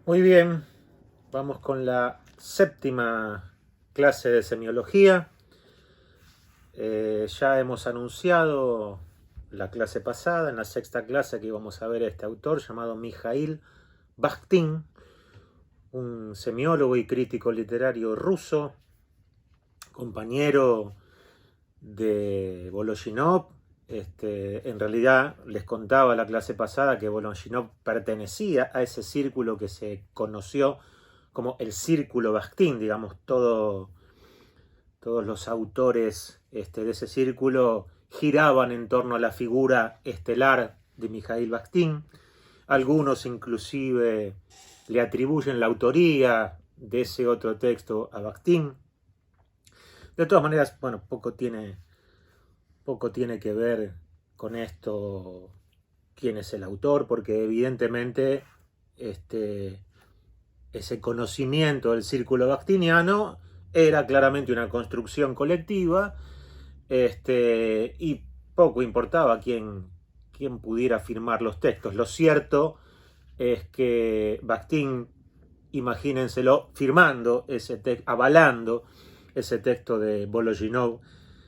Muy bien, vamos con la séptima clase de semiología. Ya hemos anunciado la clase pasada, en la sexta clase, que íbamos a ver a este autor llamado Mikhail Bakhtin, un semiólogo y crítico literario ruso, compañero de Voloshinov. En realidad les contaba la clase pasada que Voloshinov pertenecía a ese círculo que se conoció como el círculo Bakhtin, digamos, todos los autores de ese círculo giraban en torno a la figura estelar de Mikhail Bakhtin. Algunos inclusive le atribuyen la autoría de ese otro texto a Bakhtin. De todas maneras, bueno, poco tiene que ver con esto quién es el autor, porque evidentemente ese conocimiento del círculo bakhtiniano era claramente una construcción colectiva, y poco importaba quién pudiera firmar los textos. Lo cierto es que Bakhtin, imagínenselo, firmando ese texto, avalando ese texto de Voloshinov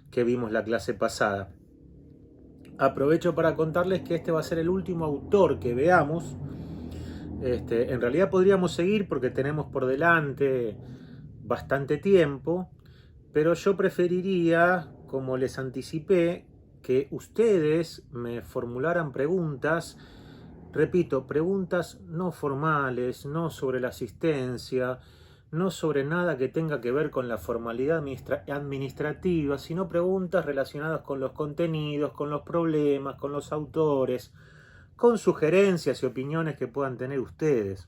que vimos la clase pasada. Aprovecho para contarles que este va a ser el último autor que veamos. En realidad podríamos seguir porque tenemos por delante bastante tiempo, pero yo preferiría, como les anticipé, que ustedes me formularan preguntas, repito, preguntas no formales, no sobre la asistencia, no sobre nada que tenga que ver con la formalidad administrativa, sino preguntas relacionadas con los contenidos, con los problemas, con los autores, con sugerencias y opiniones que puedan tener ustedes.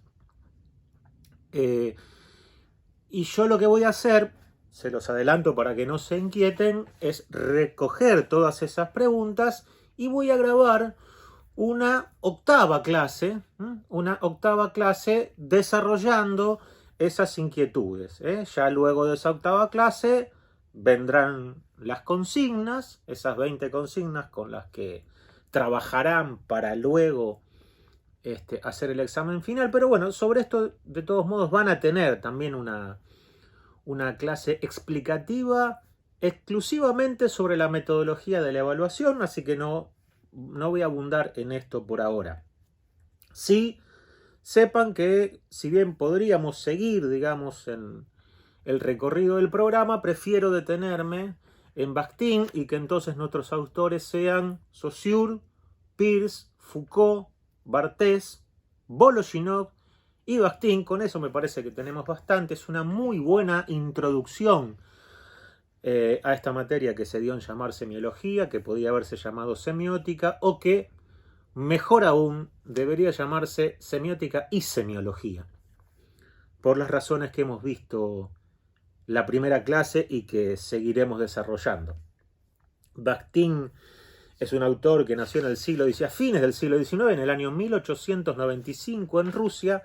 Y yo lo que voy a hacer, se los adelanto para que no se inquieten, es recoger todas esas preguntas y voy a grabar una octava clase desarrollando esas inquietudes. Ya luego de esa octava clase vendrán las consignas, esas 20 consignas con las que trabajarán para luego hacer el examen final. Pero bueno, sobre esto de todos modos van a tener también una clase explicativa exclusivamente sobre la metodología de la evaluación, así que no voy a abundar en esto por ahora. Sí, sepan que si bien podríamos seguir, digamos, en el recorrido del programa, prefiero detenerme en Bakhtin y que entonces nuestros autores sean Saussure, Peirce, Foucault, Barthes, Voloshinov y Bakhtin. Con eso me parece que tenemos bastante. Es una muy buena introducción a esta materia que se dio en llamar semiología, que podía haberse llamado semiótica, o que, mejor aún, debería llamarse semiótica y semiología, por las razones que hemos visto la primera clase y que seguiremos desarrollando. Bakhtin es un autor que nació en el siglo XIX, a fines del siglo XIX, en el año 1895 en Rusia,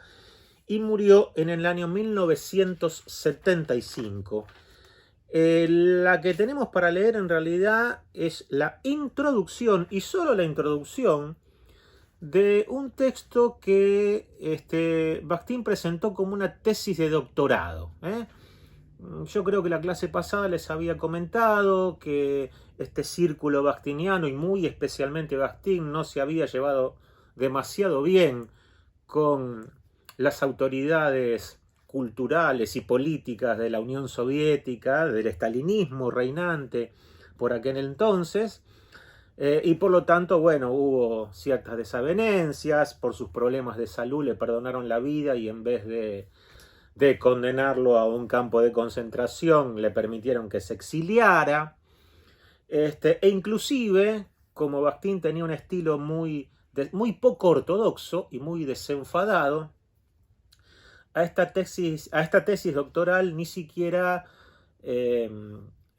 y murió en el año 1975. La que tenemos para leer en realidad es la introducción, y solo la introducción, de un texto que Bakhtin presentó como una tesis de doctorado. Yo creo que la clase pasada les había comentado que este círculo bakhtiniano, y muy especialmente Bakhtin, no se había llevado demasiado bien con las autoridades culturales y políticas de la Unión Soviética, del estalinismo reinante por aquel entonces, y por lo tanto, bueno, hubo ciertas desavenencias. Por sus problemas de salud le perdonaron la vida y en vez de condenarlo a un campo de concentración le permitieron que se exiliara. E inclusive, como Bakhtin tenía un estilo muy poco ortodoxo y muy desenfadado, a esta tesis doctoral ni siquiera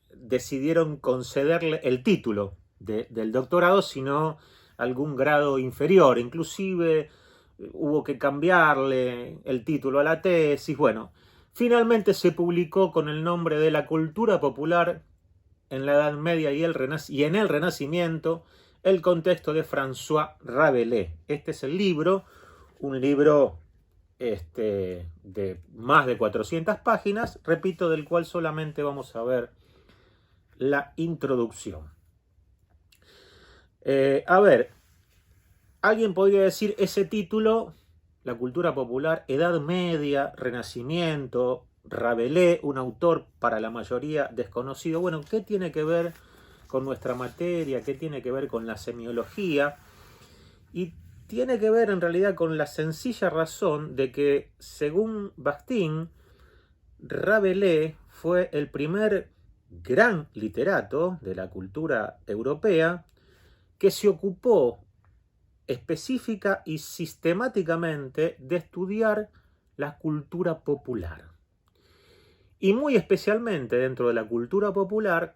decidieron concederle el título del doctorado, sino algún grado inferior. Inclusive hubo que cambiarle el título a la tesis. Bueno, finalmente se publicó con el nombre de La cultura popular en la Edad Media y en el Renacimiento, el contexto de François Rabelais. Este es el libro, un libro de más de 400 páginas, repito, del cual solamente vamos a ver la introducción. A ver, alguien podría decir ese título, la cultura popular, Edad Media, Renacimiento, Rabelais, un autor para la mayoría desconocido. Bueno, ¿qué tiene que ver con nuestra materia? ¿Qué tiene que ver con la semiología? Y tiene que ver en realidad con la sencilla razón de que, según Bakhtin, Rabelais fue el primer gran literato de la cultura europea que se ocupó específica y sistemáticamente de estudiar la cultura popular. Y muy especialmente dentro de la cultura popular,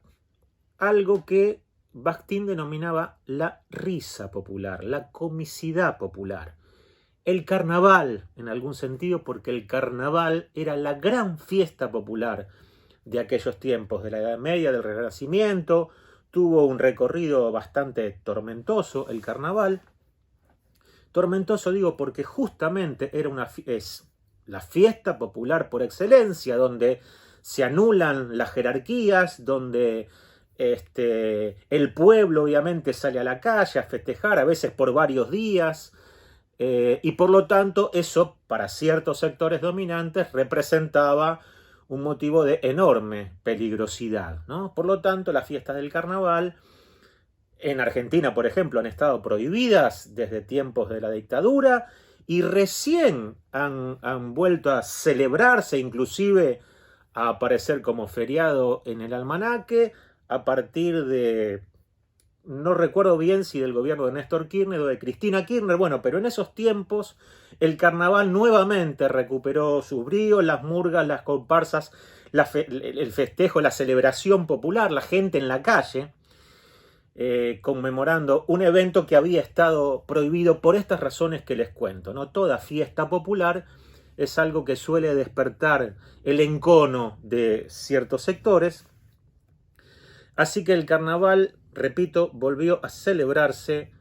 algo que Bakhtin denominaba la risa popular, la comicidad popular. El carnaval, en algún sentido, porque el carnaval era la gran fiesta popular de aquellos tiempos, de la Edad Media, del Renacimiento. Tuvo un recorrido bastante tormentoso el carnaval. Tormentoso digo porque justamente es la fiesta popular por excelencia, donde se anulan las jerarquías, donde el pueblo obviamente sale a la calle a festejar, a veces por varios días, y por lo tanto eso para ciertos sectores dominantes representaba un motivo de enorme peligrosidad, ¿no? Por lo tanto, las fiestas del carnaval en Argentina, por ejemplo, han estado prohibidas desde tiempos de la dictadura y recién han vuelto a celebrarse, inclusive a aparecer como feriado en el almanaque a partir de, no recuerdo bien si del gobierno de Néstor Kirchner o de Cristina Kirchner, bueno, pero en esos tiempos el carnaval nuevamente recuperó sus bríos, las murgas, las comparsas, el festejo, la celebración popular, la gente en la calle, conmemorando un evento que había estado prohibido por estas razones que les cuento, ¿no? Toda fiesta popular es algo que suele despertar el encono de ciertos sectores, así que el carnaval, repito, volvió a celebrarse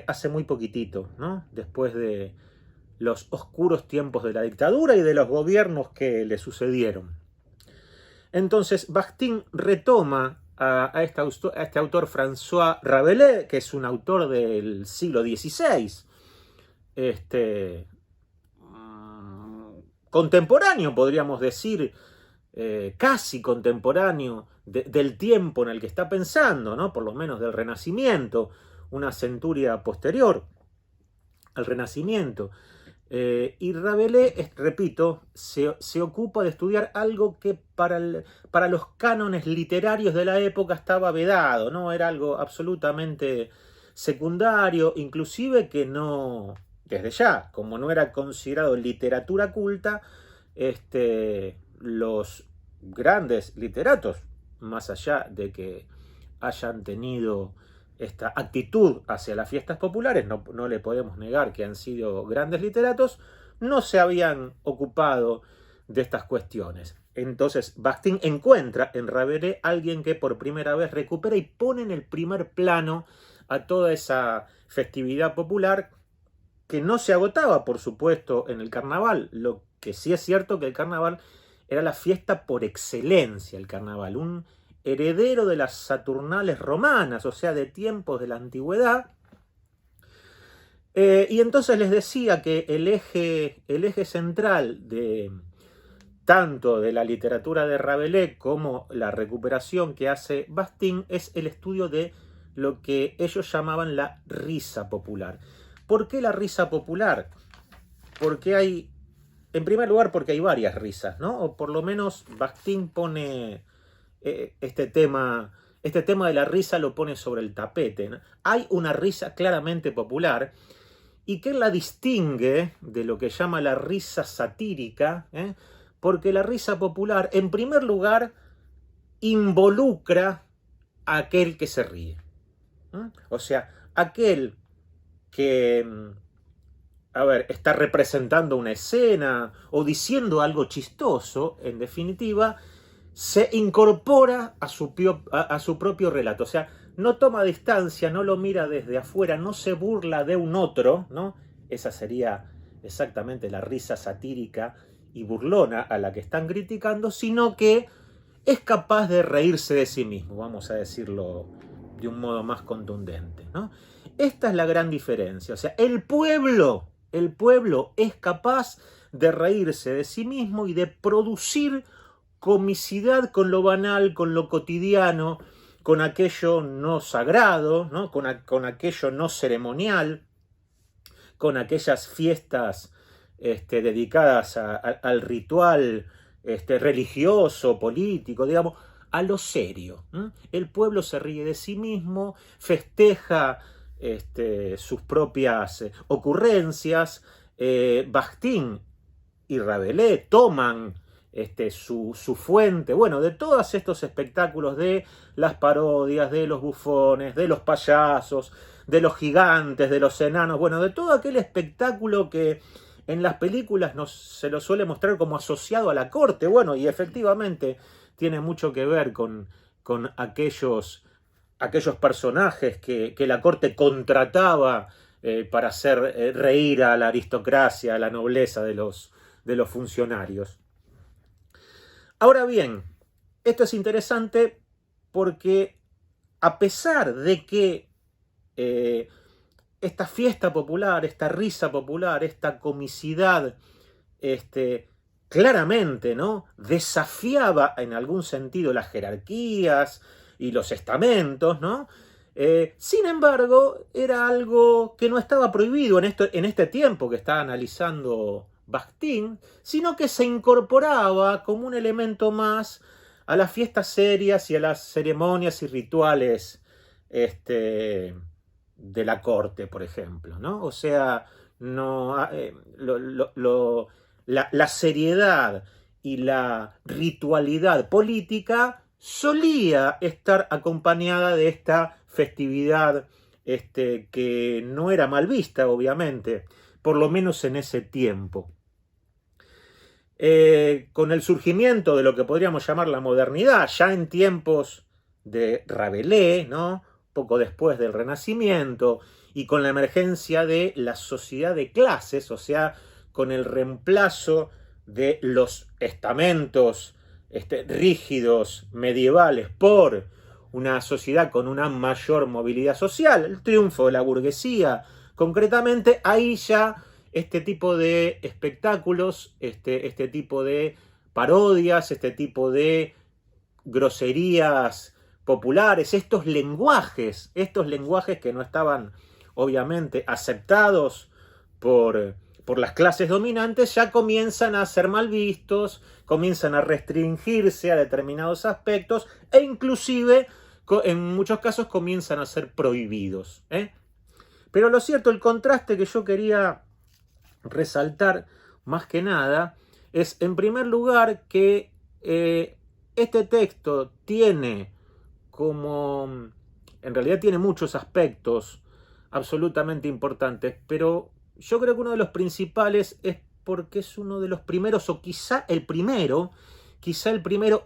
hace muy poquitito, ¿no? Después de los oscuros tiempos de la dictadura y de los gobiernos que le sucedieron. Entonces, Bakhtin retoma a este autor François Rabelais, que es un autor del siglo XVI, contemporáneo, podríamos decir, casi contemporáneo del tiempo en el que está pensando, ¿no? Por lo menos del Renacimiento, una centuria posterior al Renacimiento. Y Rabelais, repito, se ocupa de estudiar algo que para los cánones literarios de la época estaba vedado, ¿no? Era algo absolutamente secundario, inclusive que no, desde ya, como no era considerado literatura culta, los grandes literatos, más allá de que hayan tenido esta actitud hacia las fiestas populares, no le podemos negar que han sido grandes literatos, no se habían ocupado de estas cuestiones. Entonces Bakhtin encuentra en Rabelais alguien que por primera vez recupera y pone en el primer plano a toda esa festividad popular que no se agotaba, por supuesto, en el carnaval. Lo que sí es cierto que el carnaval era la fiesta por excelencia, el carnaval, un heredero de las Saturnales romanas, o sea, de tiempos de la antigüedad. Y entonces les decía que el eje central de tanto de la literatura de Rabelais como la recuperación que hace Bakhtin es el estudio de lo que ellos llamaban la risa popular. ¿Por qué la risa popular? Porque hay, en primer lugar, porque hay varias risas, ¿no? O por lo menos Bakhtin pone este tema de la risa lo pone sobre el tapete, ¿no? Hay una risa claramente popular y que la distingue de lo que llama la risa satírica, porque la risa popular, en primer lugar, involucra a aquel que se ríe. O sea, aquel que, está representando una escena o diciendo algo chistoso, en definitiva, se incorpora a su propio relato. O sea, no toma distancia, no lo mira desde afuera, no se burla de un otro, ¿no? Esa sería exactamente la risa satírica y burlona a la que están criticando, sino que es capaz de reírse de sí mismo, vamos a decirlo de un modo más contundente, ¿no? Esta es la gran diferencia. O sea, el pueblo es capaz de reírse de sí mismo y de producir comicidad con lo banal, con lo cotidiano, con aquello no sagrado, ¿no? Con aquello no ceremonial, con aquellas fiestas dedicadas al ritual religioso, político, digamos, a lo serio. El pueblo se ríe de sí mismo, festeja sus propias ocurrencias. Bakhtin y Rabelais toman su fuente, bueno, de todos estos espectáculos, de las parodias, de los bufones, de los payasos, de los gigantes, de los enanos, bueno, de todo aquel espectáculo que en las películas se lo suele mostrar como asociado a la corte, bueno, y efectivamente tiene mucho que ver con aquellos personajes que la corte contrataba para hacer reír a la aristocracia, a la nobleza de los funcionarios. Ahora bien, esto es interesante porque a pesar de que esta fiesta popular, esta risa popular, esta comicidad, claramente, ¿no?, desafiaba en algún sentido las jerarquías y los estamentos, ¿no? Sin embargo, era algo que no estaba prohibido en este tiempo que está analizando Bakhtin, sino que se incorporaba como un elemento más a las fiestas serias y a las ceremonias y rituales de la corte, por ejemplo, ¿no? O sea, no, la seriedad y la ritualidad política solía estar acompañada de esta festividad que no era mal vista, obviamente, por lo menos en ese tiempo. Con el surgimiento de lo que podríamos llamar la modernidad, ya en tiempos de Rabelais, ¿no?, poco después del Renacimiento, y con la emergencia de la sociedad de clases, o sea, con el reemplazo de los estamentos rígidos medievales por una sociedad con una mayor movilidad social, el triunfo de la burguesía, concretamente, ahí ya este tipo de espectáculos, este tipo de parodias, este tipo de groserías populares, estos lenguajes que no estaban obviamente aceptados por las clases dominantes, ya comienzan a ser mal vistos, comienzan a restringirse a determinados aspectos e inclusive en muchos casos comienzan a ser prohibidos. Pero lo cierto, el contraste que yo quería resaltar más que nada es, en primer lugar, que este texto tiene en realidad tiene muchos aspectos absolutamente importantes, pero yo creo que uno de los principales es porque es uno de los primeros, o quizá el primero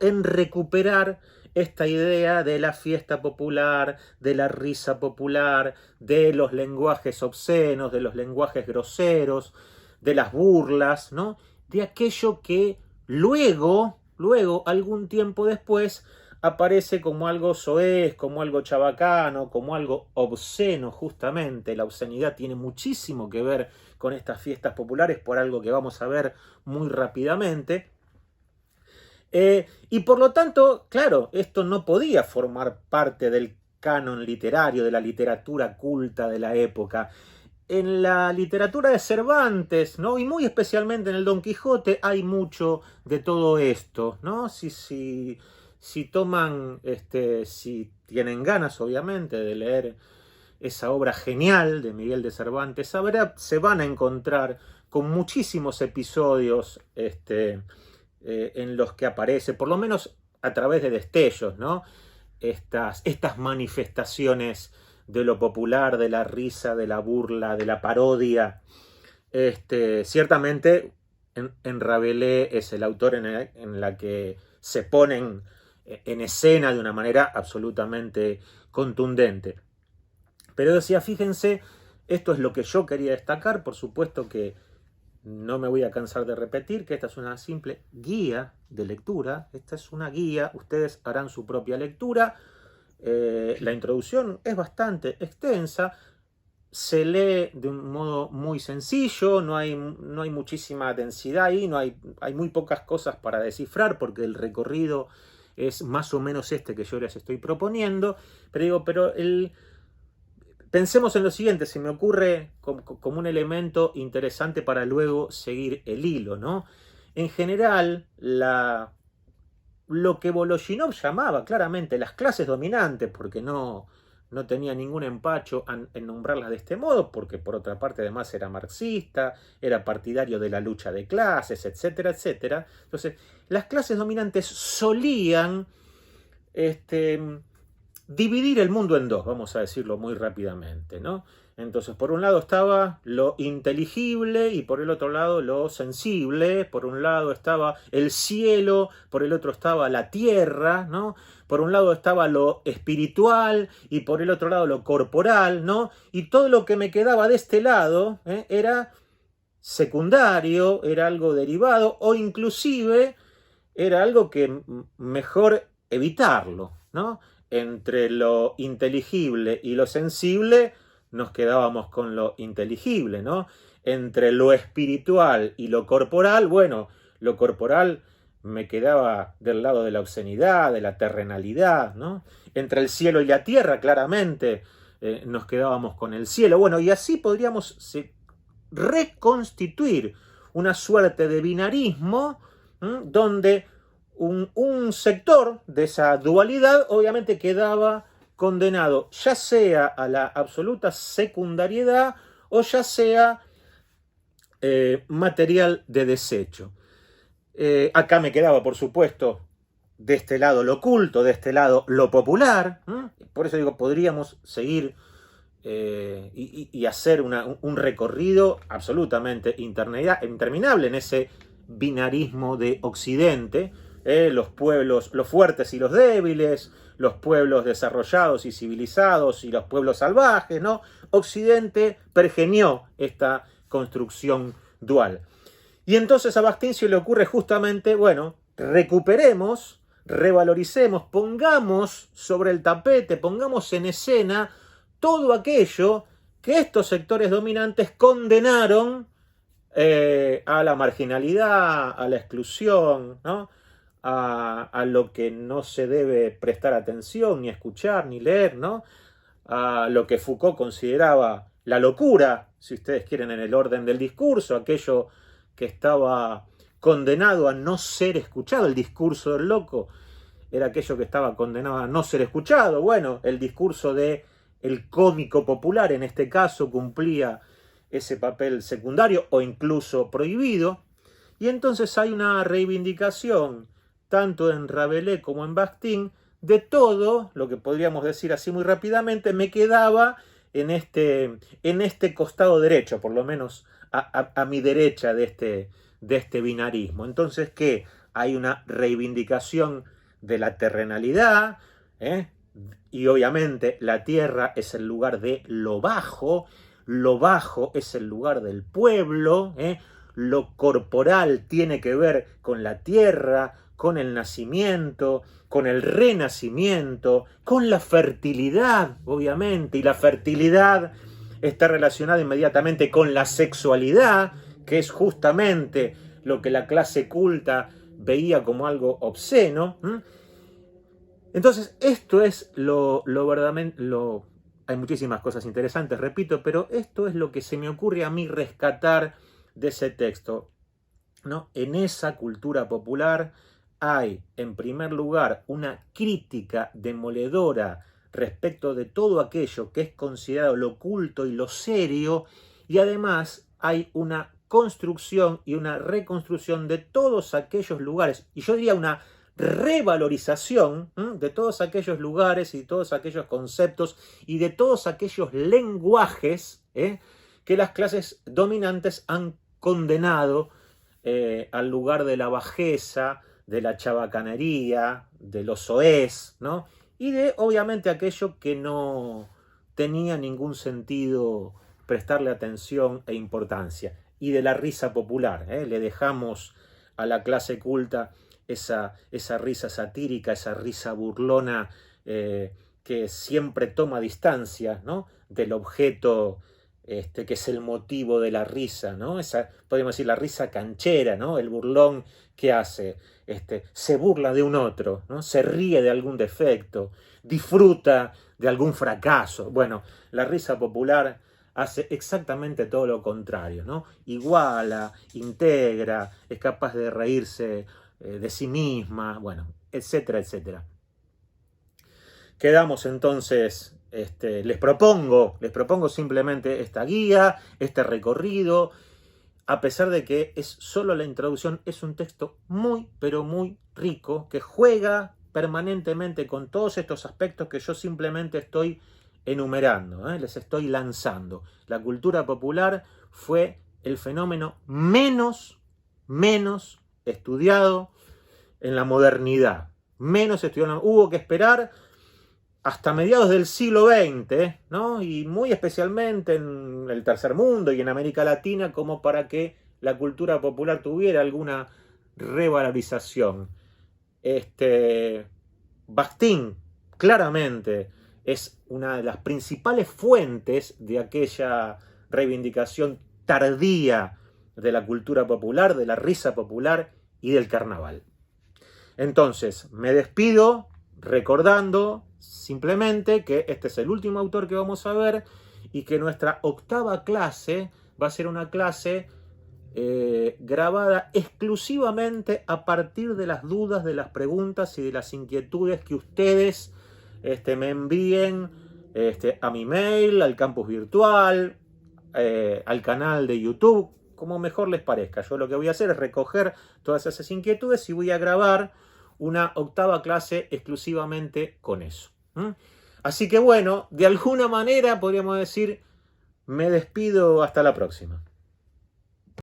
en recuperar esta idea de la fiesta popular, de la risa popular, de los lenguajes obscenos, de los lenguajes groseros, de las burlas, ¿no?, de aquello que luego, algún tiempo después, aparece como algo soez, como algo chabacano, como algo obsceno, justamente. La obscenidad tiene muchísimo que ver con estas fiestas populares, por algo que vamos a ver muy rápidamente. Y por lo tanto, claro, esto no podía formar parte del canon literario, de la literatura culta de la época. En la literatura de Cervantes, ¿no?, y muy especialmente en el Don Quijote, hay mucho de todo esto, ¿no? Si toman, si tienen ganas, obviamente, de leer esa obra genial de Miguel de Cervantes, se van a encontrar con muchísimos episodios en los que aparece, por lo menos a través de destellos, ¿no?, estas manifestaciones de lo popular, de la risa, de la burla, de la parodia. Ciertamente en Rabelais es el autor en la que se ponen en escena de una manera absolutamente contundente. Pero decía, fíjense, esto es lo que yo quería destacar, por supuesto que no me voy a cansar de repetir que esta es una simple guía de lectura. Esta es una guía, ustedes harán su propia lectura. La introducción es bastante extensa, se lee de un modo muy sencillo, no hay muchísima densidad ahí, hay muy pocas cosas para descifrar porque el recorrido es más o menos este que yo les estoy proponiendo, pero pensemos en lo siguiente, se me ocurre como un elemento interesante para luego seguir el hilo, ¿no? En general, lo que Voloshinov llamaba claramente las clases dominantes, porque no tenía ningún empacho en nombrarlas de este modo, porque por otra parte además era marxista, era partidario de la lucha de clases, etcétera, etcétera. Entonces, las clases dominantes solían dividir el mundo en dos, vamos a decirlo muy rápidamente, ¿no? Entonces, por un lado estaba lo inteligible y por el otro lado lo sensible. Por un lado estaba el cielo, por el otro estaba la tierra, ¿no? Por un lado estaba lo espiritual y por el otro lado lo corporal, ¿no? Y todo lo que me quedaba de este lado era secundario, era algo derivado o inclusive era algo que mejor evitarlo, ¿no? Entre lo inteligible y lo sensible nos quedábamos con lo inteligible, ¿no? Entre lo espiritual y lo corporal, bueno, lo corporal me quedaba del lado de la obscenidad, de la terrenalidad, ¿no? Entre el cielo y la tierra, claramente, nos quedábamos con el cielo. Bueno, y así podríamos reconstituir una suerte de binarismo, donde un sector de esa dualidad obviamente quedaba condenado ya sea a la absoluta secundariedad o ya sea material de desecho. Acá me quedaba, por supuesto, de este lado lo oculto, de este lado lo popular. Por eso digo, podríamos seguir y hacer un recorrido absolutamente interminable en ese binarismo de Occidente. Los pueblos, los fuertes y los débiles, los pueblos desarrollados y civilizados y los pueblos salvajes, ¿no? Occidente pergenió esta construcción dual. Y entonces a Bakhtin se le ocurre justamente, bueno, recuperemos, revaloricemos, pongamos sobre el tapete, pongamos en escena todo aquello que estos sectores dominantes condenaron a la marginalidad, a la exclusión, ¿no? A lo que no se debe prestar atención, ni escuchar, ni leer, ¿no? A lo que Foucault consideraba la locura, si ustedes quieren, en el orden del discurso, aquello que estaba condenado a no ser escuchado. El discurso del loco era aquello que estaba condenado a no ser escuchado. Bueno, el discurso del cómico popular, en este caso, cumplía ese papel secundario o incluso prohibido. Y entonces hay una reivindicación, tanto en Rabelais como en Bakhtin, de todo lo que podríamos decir así muy rápidamente me quedaba en este costado derecho, por lo menos a mi derecha de este binarismo. Entonces, ¿qué? Hay una reivindicación de la terrenalidad, y obviamente la tierra es el lugar de lo bajo es el lugar del pueblo, lo corporal tiene que ver con la tierra, con el nacimiento, con el renacimiento, con la fertilidad, obviamente, y la fertilidad está relacionada inmediatamente con la sexualidad, que es justamente lo que la clase culta veía como algo obsceno. Entonces, esto es lo verdaderamente... Hay muchísimas cosas interesantes, repito, pero esto es lo que se me ocurre a mí rescatar de ese texto, ¿no? En esa cultura popular hay, en primer lugar, una crítica demoledora respecto de todo aquello que es considerado lo oculto y lo serio, y además hay una construcción y una reconstrucción de todos aquellos lugares, y yo diría una revalorización de todos aquellos lugares y todos aquellos conceptos y de todos aquellos lenguajes que las clases dominantes han condenado al lugar de la bajeza, de la chabacanería, de los soez, ¿no? Y de, obviamente, aquello que no tenía ningún sentido prestarle atención e importancia. y de la risa popular. Le dejamos a la clase culta esa risa satírica, esa risa burlona que siempre toma distancia, ¿no?, del objeto que es el motivo de la risa, ¿no? Podemos decir la risa canchera, ¿no? El burlón que hace, se burla de un otro, ¿no? Se ríe de algún defecto, disfruta de algún fracaso. Bueno, la risa popular hace exactamente todo lo contrario, ¿no? Iguala, integra, es capaz de reírse de sí misma, bueno, etcétera, etcétera. Quedamos entonces, les propongo simplemente esta guía, este recorrido, a pesar de que es solo la introducción, es un texto muy, pero muy rico, que juega permanentemente con todos estos aspectos que yo simplemente estoy enumerando, les estoy lanzando. La cultura popular fue el fenómeno menos estudiado en la modernidad. Menos estudiado. Hubo que esperar hasta mediados del siglo XX, ¿no? Y muy especialmente en el tercer mundo y en América Latina, como para que la cultura popular tuviera alguna revalorización. Bakhtin claramente es una de las principales fuentes de aquella reivindicación tardía de la cultura popular, de la risa popular y del carnaval. Entonces, me despido recordando simplemente que este es el último autor que vamos a ver y que nuestra octava clase va a ser una clase grabada exclusivamente a partir de las dudas, de las preguntas y de las inquietudes que ustedes me envíen a mi mail, al campus virtual, al canal de YouTube, como mejor les parezca. Yo lo que voy a hacer es recoger todas esas inquietudes y voy a grabar una octava clase exclusivamente con eso. Así que bueno, de alguna manera podríamos decir, me despido hasta la próxima.